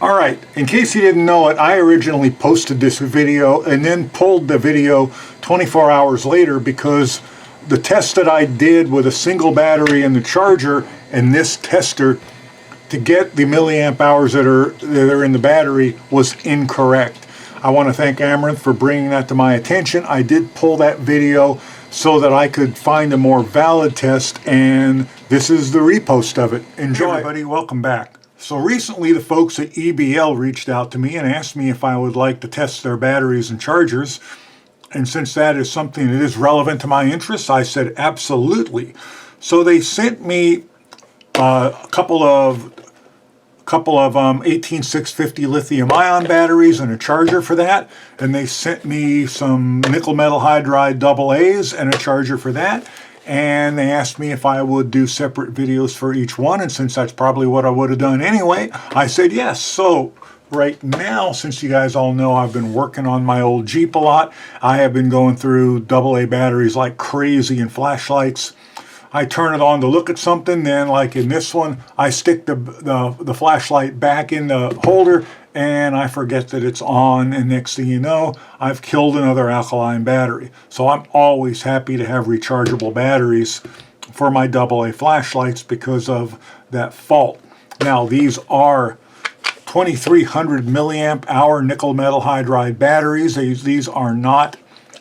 Alright, in case you didn't know it, I originally posted this video and then pulled the video 24 hours later because the test that I did with a single battery and the charger and this tester to get the milliamp hours that are in the battery was incorrect. I want to thank Amaranth for bringing that to my attention. I did pull that video so that I could find a more valid test, and this is the repost of it. Enjoy. Hey everybody, welcome back. So recently the folks at EBL reached out to me and asked me if I would like to test their batteries and chargers. And since that is something that is relevant to my interests, I said absolutely. So they sent me a couple of 18650 lithium ion batteries and a charger for that. And they sent me some nickel metal hydride AA's and a charger for that. And they asked me if I would do separate videos for each one, and since that's probably what I would have done anyway, I said yes. So right now, since you guys all know I've been working on my old Jeep a lot, I have been going through AA batteries like crazy and flashlights. I turn it on to look at something, then like in this one, I stick the flashlight back in the holder and I forget that it's on, and next thing you know, I've killed another alkaline battery. So I'm always happy to have rechargeable batteries for my AA flashlights because of that fault. Now these are 2300 milliamp hour nickel metal hydride batteries. These are not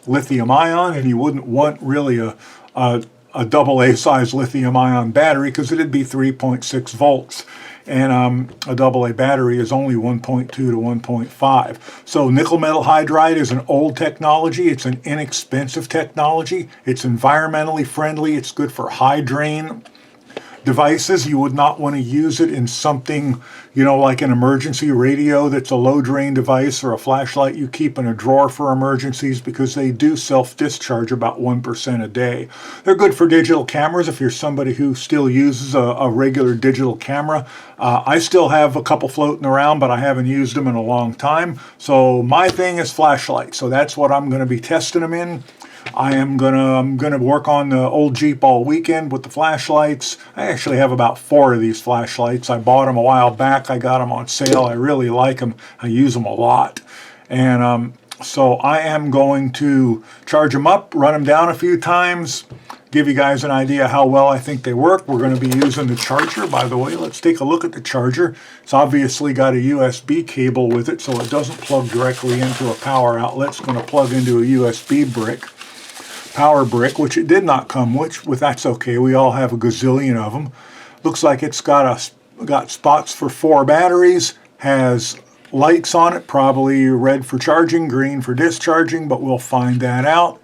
lithium ion, and you wouldn't want really a AA size lithium ion battery because it'd be 3.6 volts. And a AA battery is only 1.2 to 1.5. So nickel metal hydride is an old technology. It's an inexpensive technology. It's environmentally friendly. It's good for high drain devices. You would not want to use it in something, you know, like an emergency radio that's a low drain device, or a flashlight you keep in a drawer for emergencies, because they do self-discharge about 1% a day. They're good for digital cameras if you're somebody who still uses a regular digital camera. I still have a couple floating around, but I haven't used them in a long time. So my thing is flashlight. So that's what I'm going to be testing them in. I'm gonna work on the old Jeep all weekend with the flashlights. I actually have about 4 of these flashlights. I bought them a while back. I got them on sale. I really like them. I use them a lot. And so I am going to charge them up, run them down a few times, give you guys an idea how well I think they work. We're going to be using the charger, by the way. Let's take a look at the charger. It's obviously got a USB cable with it, so it doesn't plug directly into a power outlet. It's going to plug into a USB brick. Power brick, which it did not come with, that's okay. We all have a gazillion of them. Looks like it's got spots for 4 batteries, has lights on it, probably red for charging, green for discharging, but we'll find that out.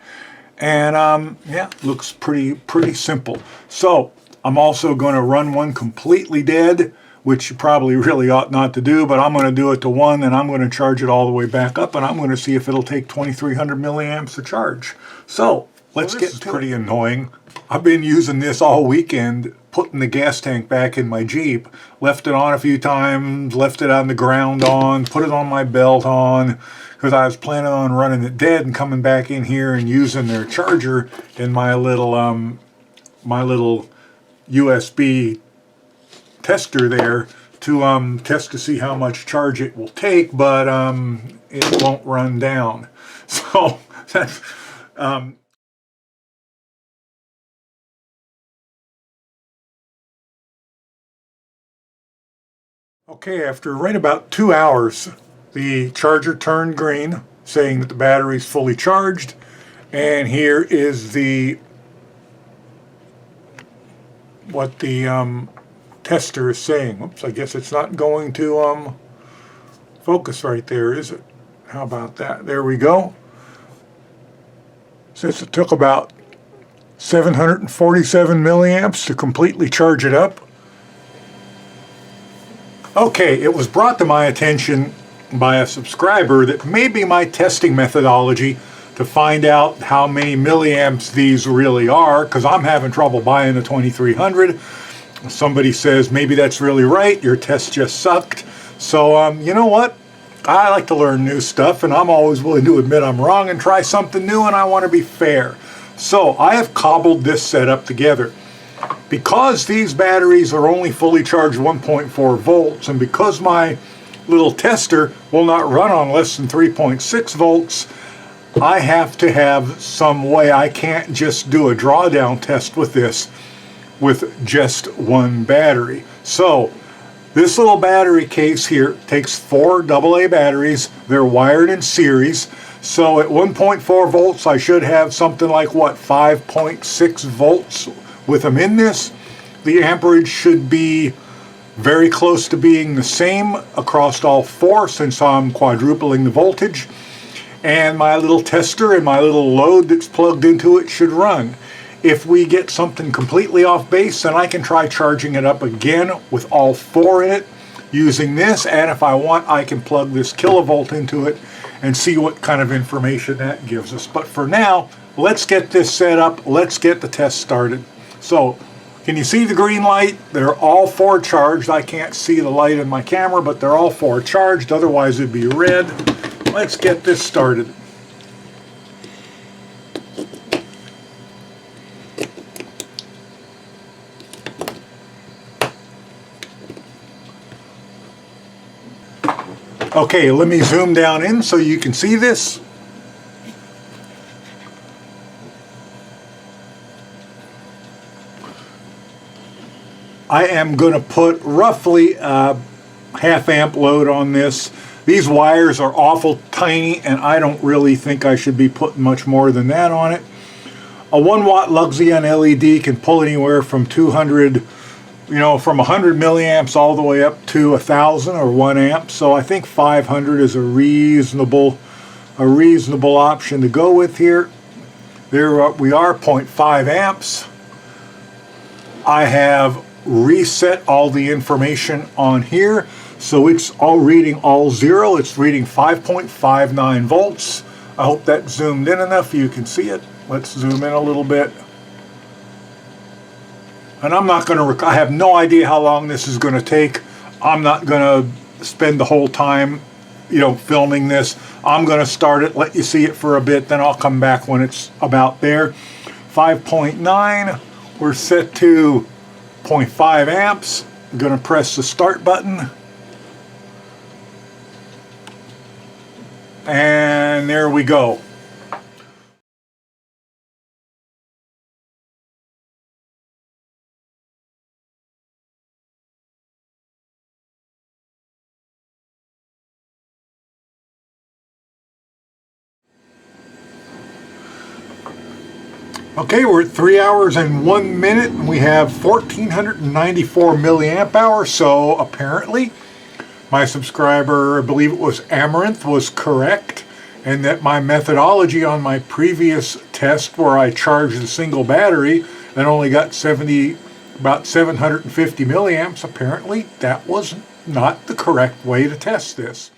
And yeah, looks pretty simple. So I'm also going to run one completely dead, which you probably really ought not to do, but I'm going to do it to 1, and I'm going to charge it all the way back up, and I'm going to see if it'll take 2300 milliamps to charge. So let's get to it. This is pretty annoying. I've been using this all weekend, putting the gas tank back in my Jeep, left it on a few times, left it on the ground on, put it on my belt on, because I was planning on running it dead and coming back in here and using their charger in my little USB tester there to test to see how much charge it will take, but it won't run down. So that's okay, after right about 2 hours, the charger turned green, saying that the battery is fully charged. And here is what the tester is saying. Oops, I guess it's not going to focus right there, is it? How about that? There we go. Since it took about 747 milliamps to completely charge it up. Okay, it was brought to my attention by a subscriber that maybe my testing methodology to find out how many milliamps these really are, because I'm having trouble buying the 2300. Somebody says maybe that's really right, your test just sucked. So you know what? I like to learn new stuff, and I'm always willing to admit I'm wrong and try something new, and I want to be fair. So I have cobbled this setup together. Because these batteries are only fully charged 1.4 volts, and because my little tester will not run on less than 3.6 volts. I have to have some way. I can't just do a drawdown test with this with just one battery. So this little battery case here takes 4 AA batteries. They're wired in series. So at 1.4 volts, I should have something like, what, 5.6 volts with them in this. The amperage should be very close to being the same across all 4 since I'm quadrupling the voltage. And my little tester and my little load that's plugged into it should run. If we get something completely off base, then I can try charging it up again with all 4 in it using this, and if I want, I can plug this kilovolt into it and see what kind of information that gives us. But for now, let's get this set up, let's get the test started. So, can you see the green light? They're all 4 charged. I can't see the light in my camera, but they're all 4 charged, otherwise it'd be red. Let's get this started. Okay, let me zoom down in so you can see this. I am going to put roughly a ½ amp load on this. These wires are awful tiny and I don't really think I should be putting much more than that on it. A 1 watt Luxion LED can pull anywhere from 200, from 100 milliamps all the way up to 1,000 or 1 amp. So I think 500 is a reasonable option to go with here. There we are, 0.5 amps. I have reset all the information on here, so it's all reading all 0. It's reading 5.59 volts. I hope that zoomed in enough you can see it. Let's zoom in a little bit. And I'm not going to, I have no idea how long this is going to take. I'm not going to spend the whole time, filming this. I'm going to start it, let you see it for a bit, then I'll come back when it's about there. 5.9, we're set to 0.5 amps. I'm going to press the start button. And there we go. Okay, we're at 3 hours and 1 minute, and we have 1,494 milliamp hours. So apparently, my subscriber, I believe it was Amaranth, was correct, and that my methodology on my previous test, where I charged a single battery and only got about 750 milliamps, apparently that was not the correct way to test this.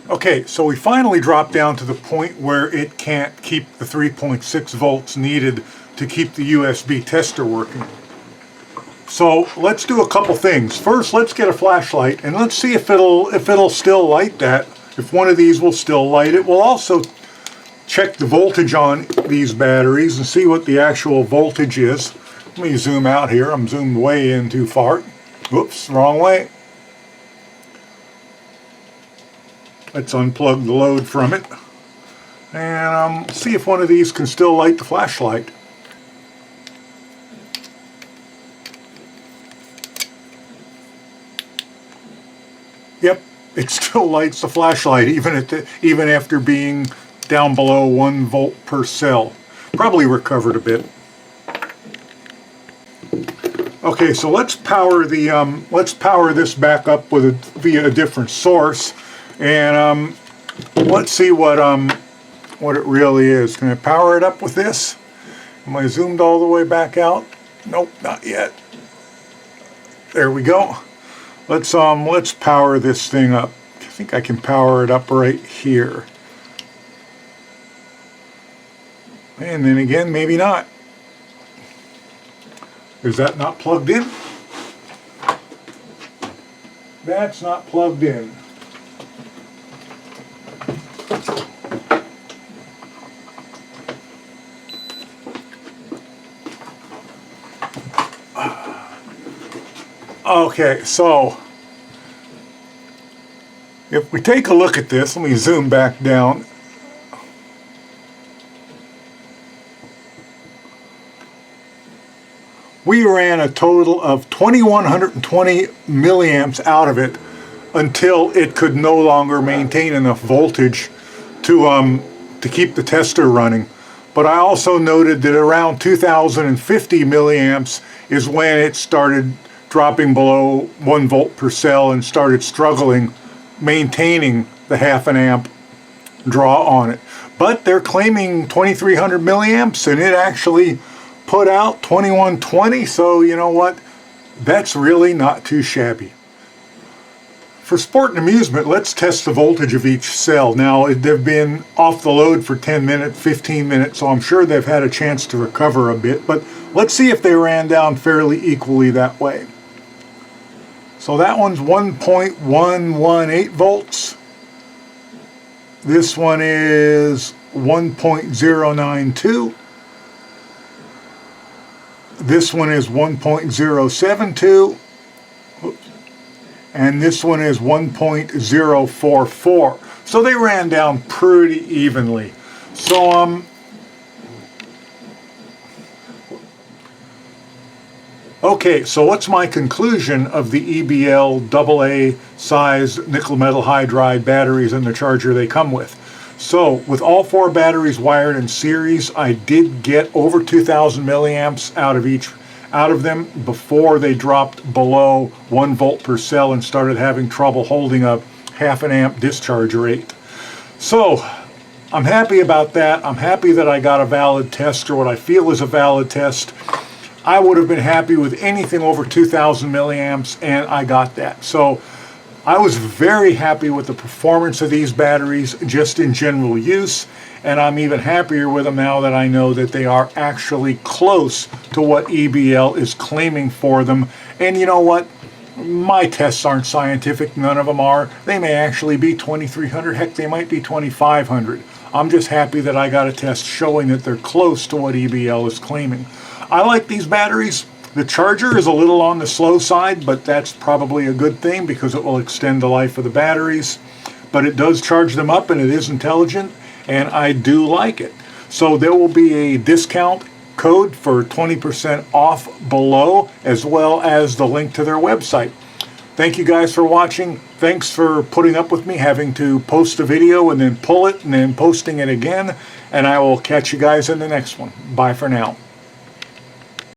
Okay, so we finally dropped down to the point where it can't keep the 3.6 volts needed to keep the USB tester working. So let's do a couple things. First, let's get a flashlight and let's see if it'll still light that. If one of these will still light it. We'll also check the voltage on these batteries and see what the actual voltage is. Let me zoom out here. I'm zoomed way in too far. Whoops, wrong way. Let's unplug the load from it and see if one of these can still light the flashlight. Yep, it still lights the flashlight even after being down below 1 volt per cell. Probably recovered a bit. Okay, so let's power this back up via a different source. And let's see what it really is. Can I power it up with this? Am I zoomed all the way back out? Nope, not yet. There we go. Let's power this thing up. I think I can power it up right here. And then again, maybe not. Is that not plugged in? That's not plugged in. Okay, so if we take a look at this, let me zoom back down. We ran a total of 2120 milliamps out of it until it could no longer maintain enough voltage to keep the tester running. But I also noted that around 2050 milliamps is when it started dropping below 1 volt per cell and started struggling maintaining the half an amp draw on it. But they're claiming 2300 milliamps and it actually put out 2120, so you know what? That's really not too shabby. For sport and amusement, let's test the voltage of each cell. Now, they've been off the load for 10 minutes, 15 minutes, so I'm sure they've had a chance to recover a bit, but let's see if they ran down fairly equally that way. So that one's 1.118 volts. This one is 1.092. This one is 1.072. And this one is 1.044. So they ran down pretty evenly. So okay, so what's my conclusion of the EBL AA size nickel metal hydride batteries and the charger they come with? So with all 4 batteries wired in series, I did get over 2000 milliamps out of them before they dropped below 1 volt per cell and started having trouble holding a half an amp discharge rate. So I'm happy about that. I'm happy that I got a valid test, or what I feel is a valid test. I would have been happy with anything over 2000 milliamps, and I got that. So I was very happy with the performance of these batteries just in general use, and I'm even happier with them now that I know that they are actually close to what EBL is claiming for them. And you know what? My tests aren't scientific, none of them are. They may actually be 2300, heck, they might be 2500. I'm just happy that I got a test showing that they're close to what EBL is claiming. I like these batteries. The charger is a little on the slow side, but that's probably a good thing because it will extend the life of the batteries. But it does charge them up and it is intelligent, and I do like it. So there will be a discount code for 20% off below, as well as the link to their website. Thank you guys for watching. Thanks for putting up with me having to post a video and then pull it and then posting it again. And I will catch you guys in the next one. Bye for now.